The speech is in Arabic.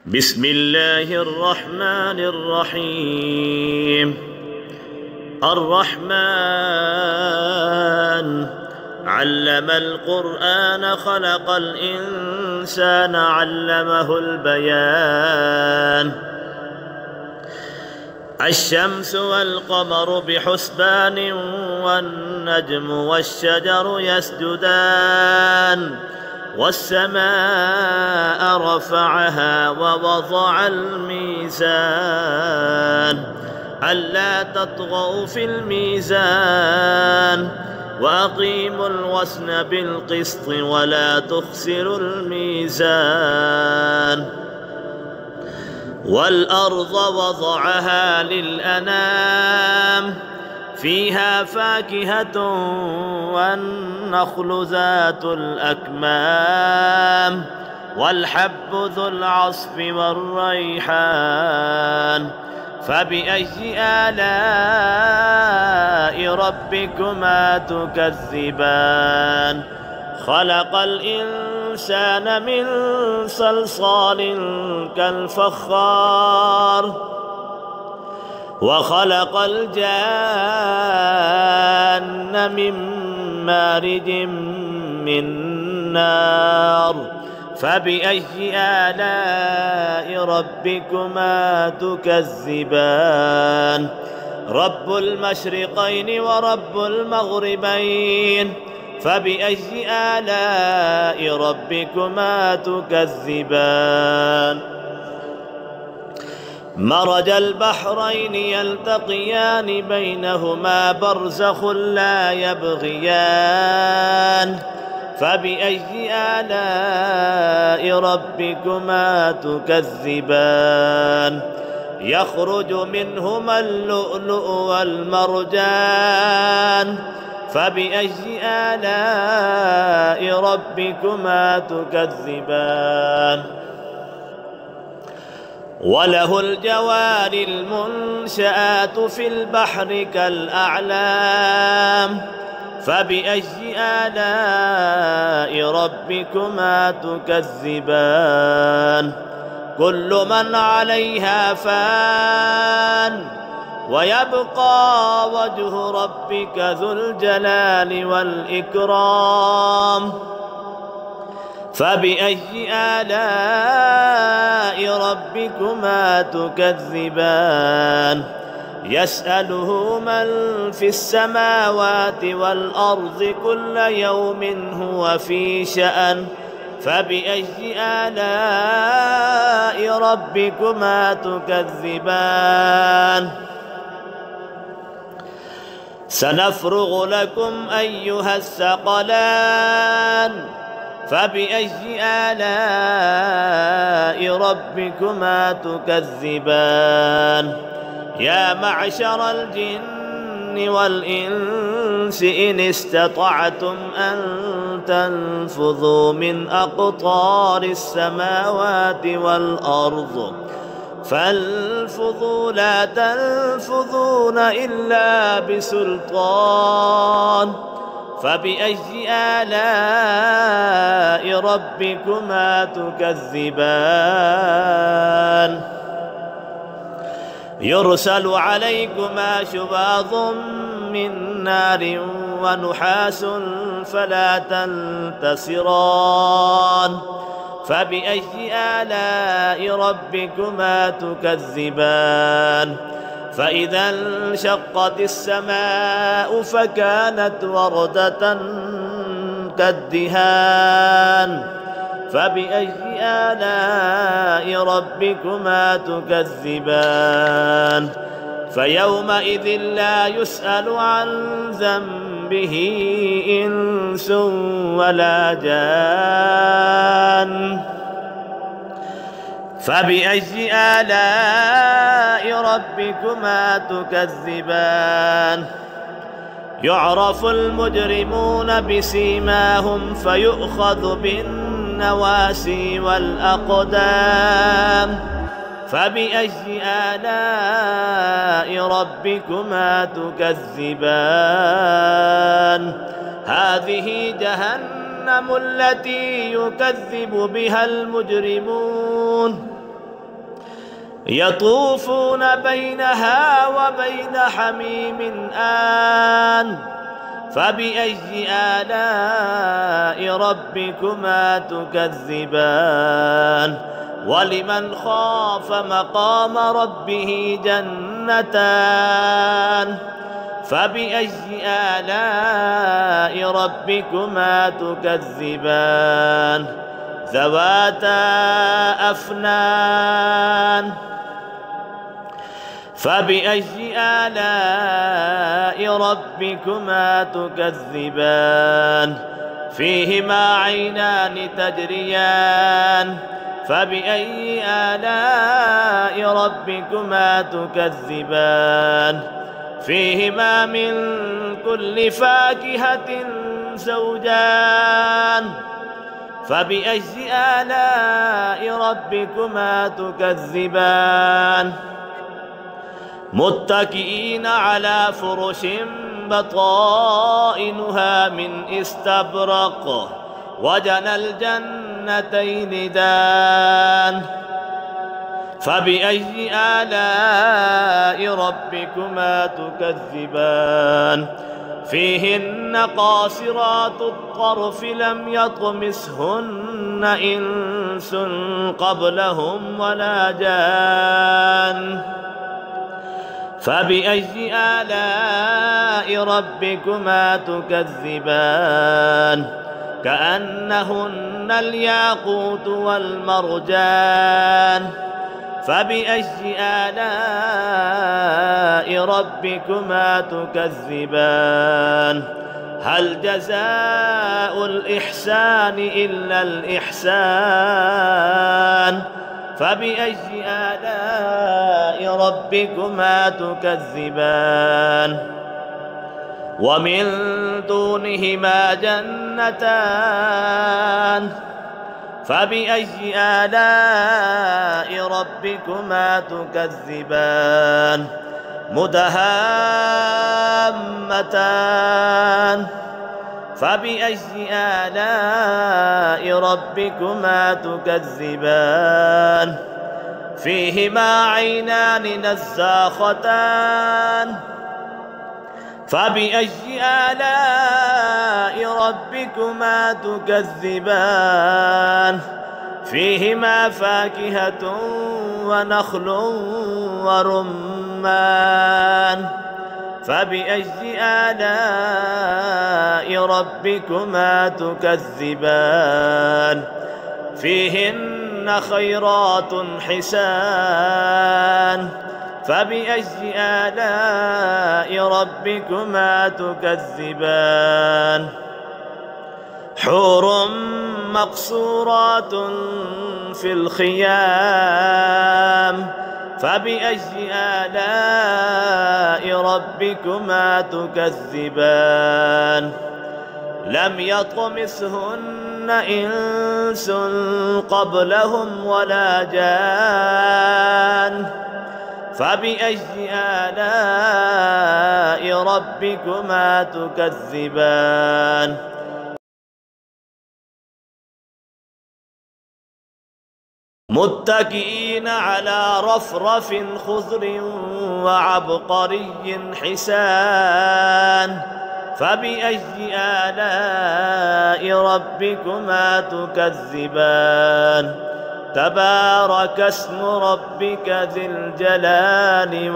بسم الله الرحمن الرحيم. الرحمن علم القرآن خلق الإنسان علمه البيان. الشمس والقمر بحسبان والنجم والشجر يسجدان والسماء رفعها ووضع الميزان ألا تطغوا في الميزان وأقيموا الوزن بالقسط ولا تخسروا الميزان. والأرض وضعها للأنام فيها فاكهة والنخل ذات الأكمام والحب ذو العصف والريحان. فبأي آلاء ربكما تكذبان؟ خلق الإنسان من صلصال كالفخار وخلق الجان من مارج من نار. فبأي آلاء ربكما تكذبان؟ رب المشرقين ورب المغربين. فبأي آلاء ربكما تكذبان؟ مرج البحرين يلتقيان بينهما برزخ لا يبغيان. فبأي آلاء ربكما تكذبان؟ يخرج منهما اللؤلؤ والمرجان. فبأي آلاء ربكما تكذبان؟ وله الجوار المنشآت في البحر كالأعلام. فبأي آلاء ربكما تكذبان؟ كل من عليها فان ويبقى وجه ربك ذو الجلال والإكرام. فبأي آلاء ربكما تكذبان؟ يسأله من في السماوات والأرض كل يوم هو في شأن. فبأي آلاء ربكما تكذبان؟ سنفرغ لكم أيها الثقلان. فبأي آلاء ربكما تكذبان؟ يا معشر الجن والإنس إن استطعتم أن تنفذوا من أقطار السماوات والأرض فانفذوا لا تنفذون إلا بسلطان. فبأي آلاء ربكما تكذبان؟ يرسل عليكما شواظ من نار ونحاس فلا تنتصران. فبأي آلاء ربكما تكذبان؟ فإذا انشقت السماء فكانت وردة كالدهان. فبأي آلاء ربكما تكذبان؟ فيومئذ لا يسأل عن ذنبه إنس ولا جان. فبأي آلاء ربكما تكذبان؟ يعرف المجرمون بسيماهم فيؤخذ بالنواسي والأقدام. فبأي آلاء ربكما تكذبان؟ هذه جهنم التي يكذب بها المجرمون يطوفون بينها وبين حميم آن فبأي آلاء ربكما تكذبان ولمن خاف مقام ربه جنتان فبأي آلاء ربكما تكذبان ذواتا أفنان فبأي آلاء ربكما تكذبان فيهما عينان تجريان فبأي آلاء ربكما تكذبان فيهما من كل فاكهة زوجان فبأي آلاء ربكما تكذبان متكئين على فرش بطائنها من استبرق وجنى الجنتين دان فبأي آلاء ربكما تكذبان فيهن قاصرات الطرف لم يطمثهن إنس قبلهم ولا جان فبأي آلاء ربكما تكذبان كأنهن الياقوت والمرجان فبأي آلاء ربكما تكذبان هل جزاء الإحسان إلا الإحسان فبأي آلاء ربكما تكذبان ومن دونهما جنتان فبأي آلاء ربكما تكذبان مدهامتان فبأي آلاء ربكما تكذبان فيهما عينان نزاختان فبأي آلاء ربكما تكذبان فيهما فاكهة ونخل ورمان فبأي آلاء ربكما تكذبان فيهن خيرات حسان فبأي آلاء ربكما تكذبان حور مقصورات في الخيام فبأي آلاء ربكما تكذبان لم يطمثهن إنس قبلهم ولا جان فبأي آلاء ربكما تكذبان متكئين على رفرف خضر وعبقري حسان فبأي آلاء ربكما تكذبان تبارك اسم ربك ذي الجلال